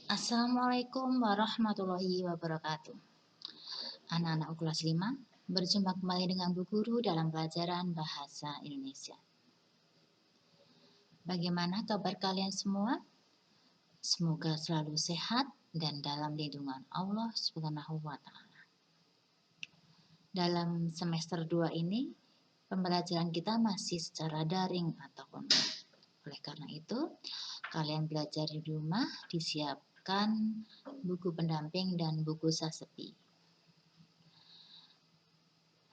Assalamualaikum warahmatullahi wabarakatuh. Anak-anak kelas 5, berjumpa kembali dengan Bu Guru dalam pelajaran Bahasa Indonesia. Bagaimana kabar kalian semua? Semoga selalu sehat dan dalam lindungan Allah Subhanahu wa Ta'ala. Dalam semester 2 ini, pembelajaran kita masih secara daring atau online. Oleh karena itu, kalian belajar di rumah disiapkan buku pendamping dan buku sasepi.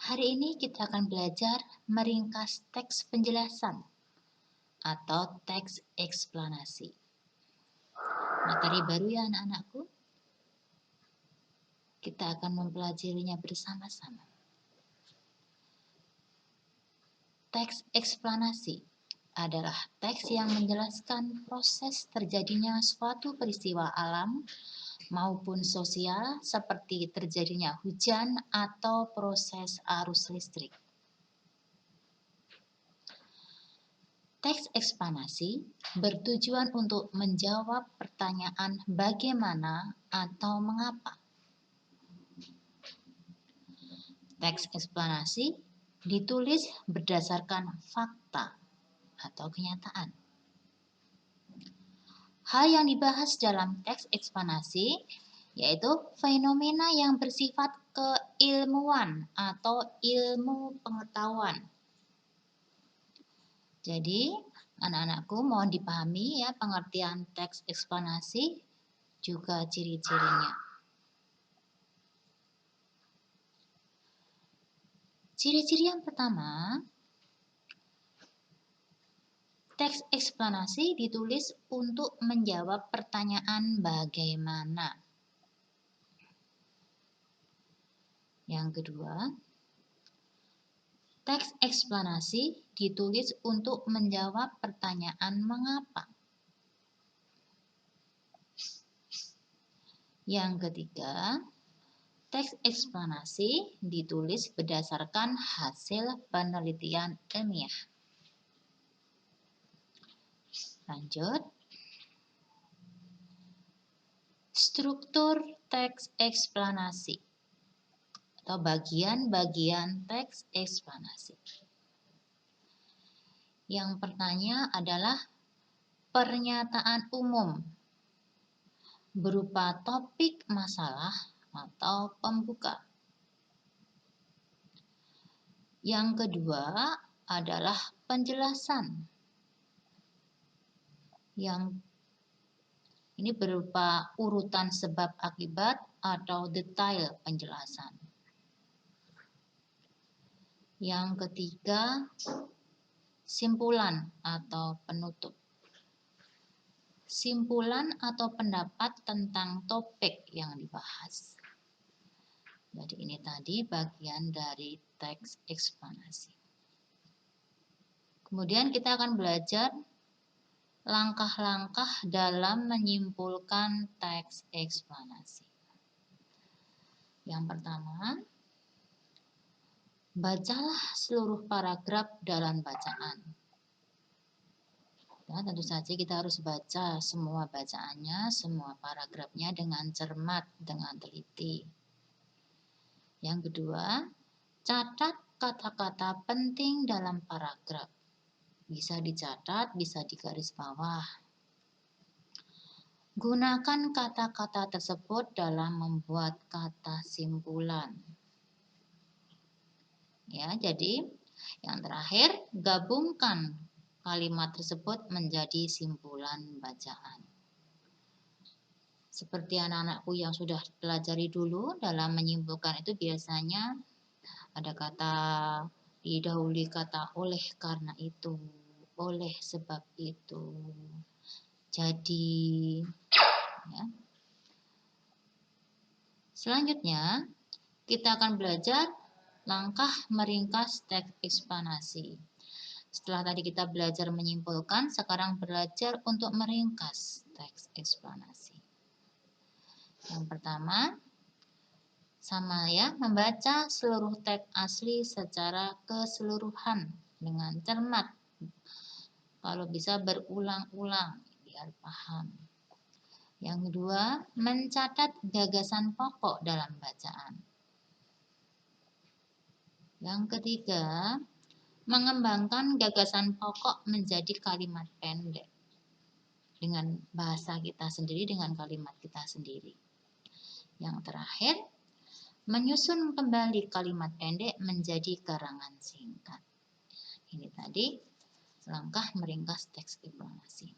Hari ini kita akan belajar meringkas teks penjelasan atau teks eksplanasi. Materi baru ya anak-anakku? Kita akan mempelajarinya bersama-sama. Teks eksplanasi adalah teks yang menjelaskan proses terjadinya suatu peristiwa alam maupun sosial seperti terjadinya hujan atau proses arus listrik. Teks eksplanasi bertujuan untuk menjawab pertanyaan bagaimana atau mengapa. Teks eksplanasi ditulis berdasarkan fakta atau kenyataan. Hal yang dibahas dalam teks eksplanasi yaitu fenomena yang bersifat keilmuan atau ilmu pengetahuan. Jadi, anak-anakku mohon dipahami ya pengertian teks eksplanasi juga ciri-cirinya. Ciri-ciri yang pertama, teks eksplanasi ditulis untuk menjawab pertanyaan bagaimana. Yang kedua, teks eksplanasi ditulis untuk menjawab pertanyaan mengapa. Yang ketiga, teks eksplanasi ditulis berdasarkan hasil penelitian ilmiah. Lanjut. Struktur teks eksplanasi atau bagian-bagian teks eksplanasi. Yang pertama adalah pernyataan umum berupa topik masalah atau pembuka. Yang kedua adalah penjelasan. Yang ini berupa urutan sebab akibat atau detail penjelasan. Yang ketiga, simpulan atau penutup. Simpulan atau pendapat tentang topik yang dibahas. Jadi ini tadi bagian dari teks eksplanasi. Kemudian kita akan belajar langkah-langkah dalam menyimpulkan teks eksplanasi. Yang pertama, bacalah seluruh paragraf dalam bacaan. Ya, tentu saja kita harus baca semua bacaannya, semua paragrafnya dengan cermat, dengan teliti. Yang kedua, catat kata-kata penting dalam paragraf. Bisa dicatat, bisa digaris bawah. Gunakan kata-kata tersebut dalam membuat kata simpulan. Ya, jadi yang terakhir, gabungkan kalimat tersebut menjadi simpulan bacaan. Seperti anak-anakku yang sudah pelajari dulu, dalam menyimpulkan itu biasanya ada kata didahului kata oleh karena itu, oleh sebab itu, jadi. Ya. Selanjutnya, kita akan belajar langkah meringkas teks eksplanasi. Setelah tadi kita belajar menyimpulkan, sekarang belajar untuk meringkas teks eksplanasi. Yang pertama, sama ya, membaca seluruh teks asli secara keseluruhan dengan cermat. Kalau bisa berulang-ulang biar paham. Yang kedua, mencatat gagasan pokok dalam bacaan. Yang ketiga, mengembangkan gagasan pokok menjadi kalimat pendek dengan bahasa kita sendiri, dengan kalimat kita sendiri. Yang terakhir, menyusun kembali kalimat pendek menjadi karangan singkat. Ini tadi langkah meringkas teks deklamasi.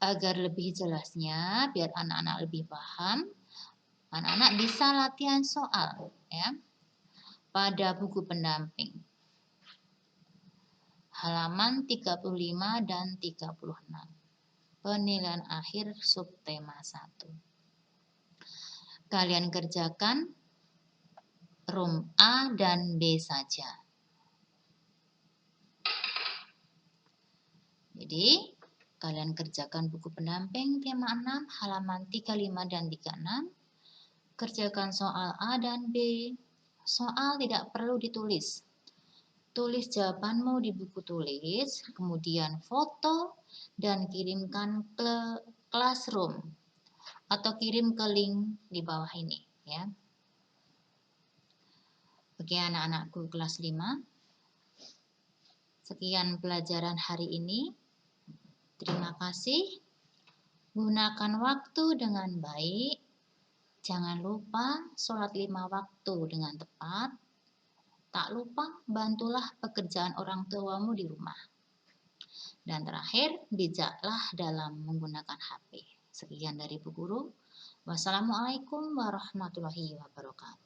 Agar lebih jelasnya, biar anak-anak lebih paham, anak-anak bisa latihan soal ya pada buku pendamping halaman 35 dan 36. Penilaian akhir subtema 1. Kalian kerjakan room A dan B saja. Jadi, kalian kerjakan buku pendamping tema 6 halaman 35 dan 36. Kerjakan soal A dan B. Soal tidak perlu ditulis. Tulis jawabanmu di buku tulis, kemudian foto dan kirimkan ke classroom atau kirim ke link di bawah ini ya. Bagi anak-anakku kelas 5, sekian pelajaran hari ini. Terima kasih. Gunakan waktu dengan baik. Jangan lupa sholat 5 waktu dengan tepat. Tak lupa bantulah pekerjaan orang tuamu di rumah. Dan terakhir, bijaklah dalam menggunakan HP. Sekian dari Bu Guru. Wassalamualaikum warahmatullahi wabarakatuh.